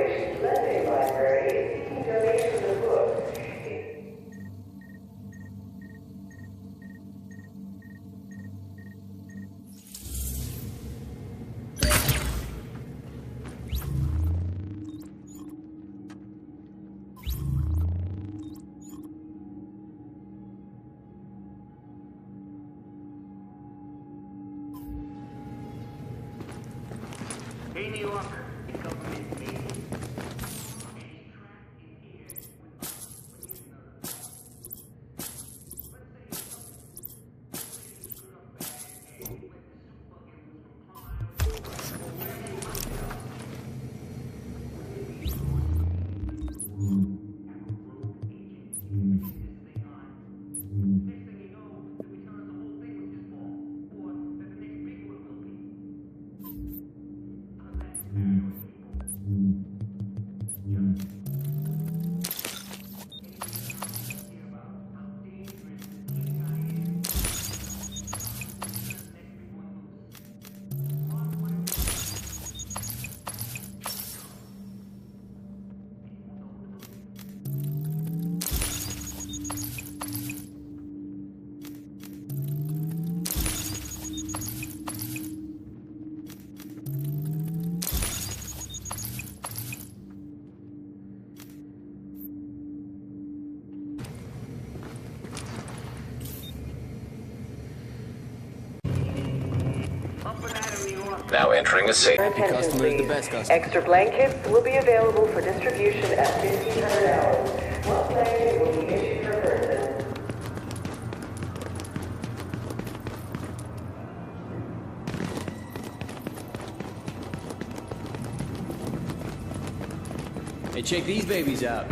Corporation's Monday Library is seeking donations of books. Hey, New Yorker, the government made it. Now entering a safe. Attention, customer is the please. best customer. Extra blankets will be available for distribution at $1,500. One blanket will be issued per person. Hey, check these babies out.